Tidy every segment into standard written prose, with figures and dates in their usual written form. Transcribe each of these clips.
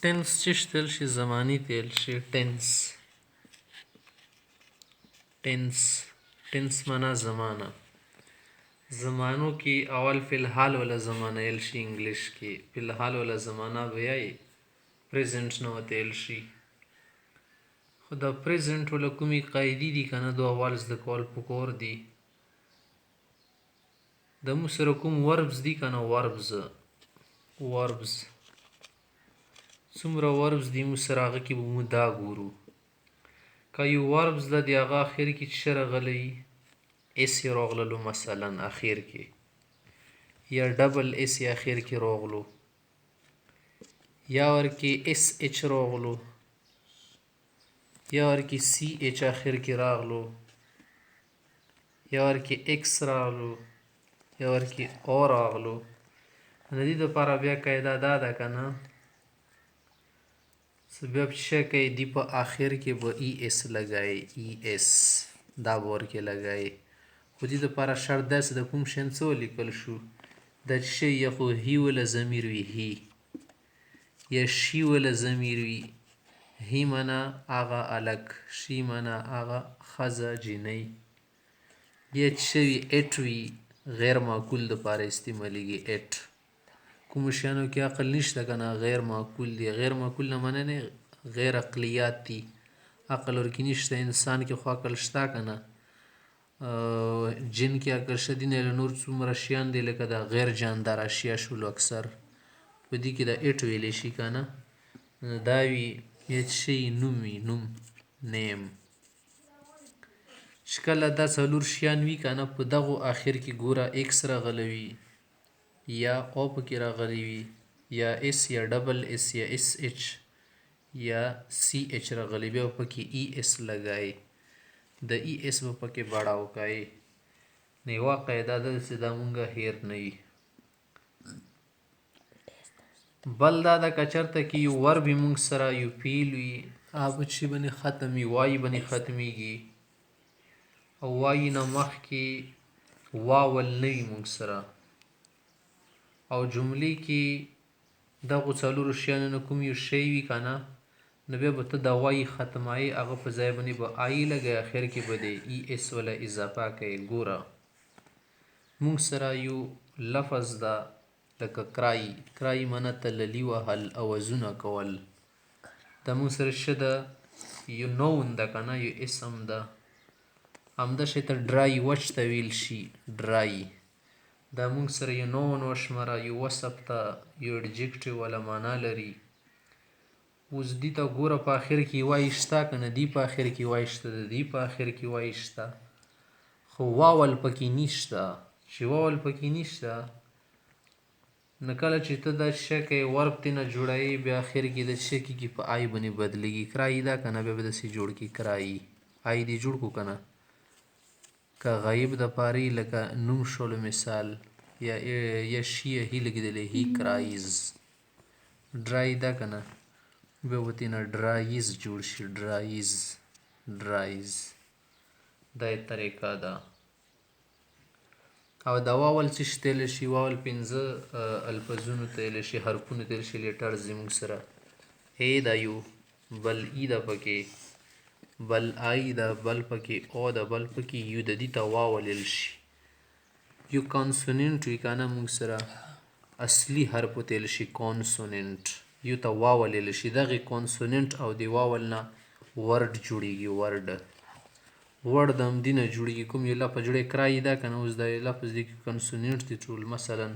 ټنس چې شتل شي زمانی تیل شي ټنس معنا زمانه زمانو کې اول فی الحال ولا زمانه ایل شي انګلیش کې فی الحال ولا زمانه ویای پریزنټ نو تیل شي خو دا پریزنټ ولا کومي قاعدې دي کنه دو اول د کول پکور دي د مو سره کوم وربز دي کنه وربز څومره وربز دي مو سره هغه کې به مو دا ګورو که یو وربز د هغه اخر کې چې راغلی اس یې راغللو مثلا اخر کې یا ډبل اس یې اخر کې راغلو یا ورکې اس اچ راغلو یا ورکې سی اچ اخر کې راغلو یا ورکې اکس راغلو یا ورکې او راغلو د دې دپاره بیا قاعده دا ده که نه بیا چې کوي دی په آخر کې به ای اس لګای ای اس دا به ورکې لګای خو دې دپاره شرط داسې د کوم شیان څه ولیکل شو دا چې شی یا خو هی وله ضمیر وي هی یا شي وله ضمیر وي هی معنا هغه هلک شي معنا هغه ښځه جینۍ یا چې شوي اټ وي غیر معقول دپاره استعمالیږي اټ کومو شیانو کې عقل نشته که نه غیر معقول دي غیر معقول نه منه نه غیر عقلیات دي عقل ورکې نشته انسان کې خو عقل شته که نه جن کې عقل شته دي نه نور څومره شیان دي لکه دا غیر جاندار اشیا شولو اکثر په دې کې دا اټ ویلی شي که نه دا وي یا چې شی نوم وي نوم نیم چې کله دا څلور شیان وي که نه په دغو آخر کې ګوره ایکس راغلی وي یا او پکې راغلی وي یا اس یا ډبل اس یا اس اچ یا سی اچ راغلی بیا پکې ای اس لګای د ای اس به پکې بړاو کوي نو یوه قاعده ده چې دا مونږه هیر نه وي بل دا ده که چېرته کې یو ورب وي مونږ سره یو فعل وي هغه به چې باندې ختم وي وایي باندې ختمیږي او وایي نه مخکې واول نه وي مونږ سره او جملې کې دغو څلورو شیانو نه کوم یو شی وي که نه نو بیا به ته د وایي ختمایي هغه په ځای باندې به آی لګی اخر کې به د ای اس ولا اضافه کوي ګوره مونږ سره یو لفظ ده لکه کرایي معنی تللي وهل اوازونه کول دا مونږ سره څه ده یو نون ده که نه یو اسم ده همدا شی ته ډرای وچ ته ویل شي ډرای دا مونږ سره یو نون وشمره یو وصف ته یو اډجکټیو والا معنا لري اوس دې ته ګوره په آخر کې وایي شته که نه دی په آخر کې وایي شته د دی په آخر کې وایي شته خو واول پکې نشته چې واول پکې نشته نو کله چې ته دا شی کوې ورب ترېنه جوړوې بیا آخر کې د شی کېږي په آی باندې بدلېږي کرایي ده که نه بیا به داسې جوړ کړي کرایي آی دې جوړ کړو که نه که غایب دپاره لکه نوم شولو مثال یا شي یا هی لګېدلی هی کرایز ډرای ده که نه بیا به ترېنه ډرایز جوړ شي ډرایز دا یې طریقه ده او دا واول څه شي ته ویلی شي واول پنځه الفاظونو ته ویلی شي حرفونو ته ویلی شي لیټرز زموږ سره ای ده یو بل ای ده پکې بل آی ده بل پکې او ده بل پکې یو د دې ته واول ویل شي یو کانسوننټ وي که نه مونږ سره اصلي حرفو ته ویل شي کانسوننټ یو ته واول ویل شي دغې کانسوننټ او د واول نه ورډ جوړیږي ورډ د همدې نه جوړیږي کوم یو لفظ جوړی کرایي ده که نه اوس دا لفظ دی کې کانسوننټ دي ټول مثلا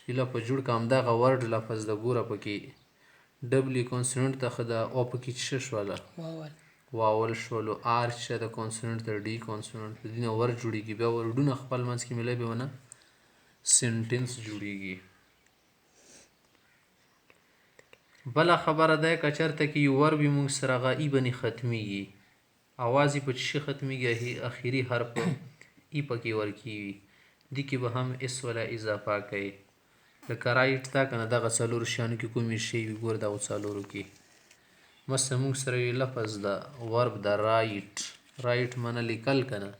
یو لفظ جوړ که همدغه ورډ لفظ ده ګوره پکې ډبلې کانسوننټ ته ښه ده او پکې څه شوله واول شولو آر چې د کانسوننټ ته ډي کانسوننټ د دې نه ورډ جوړیږي بیا ورډونه خپل منځ کې میلی بیا ونه سینټنس جوړیږي بله خبره ده که چېرته کې یو ورب وي مونږ سره هغه ای باندې ختمیږي اواز یې په څه شي ختمیږي اخري حرف ای پکې ورکېږي دې کې به هم اس ولا اضافه کوي لکه رایټ ده که نه دغه څلورو شیانو کې کومې شی وي ګوره دغو څلورو کې مثلا مونږ سره یو لفظ ده ورب ده رایټ معنی لیکل که نه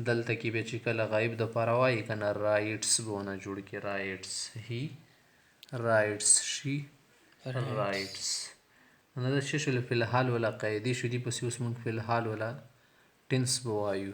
دلته کې بیا چې کله غایب دپاره وایي که نه رایټس به ونه جوړ کړي رایټس هی رایټس شي رایټس نو دا څه شول فی الحال ولا قاعدې شو دي پسې اوس موږ فی الحال ولا ټینس به وایو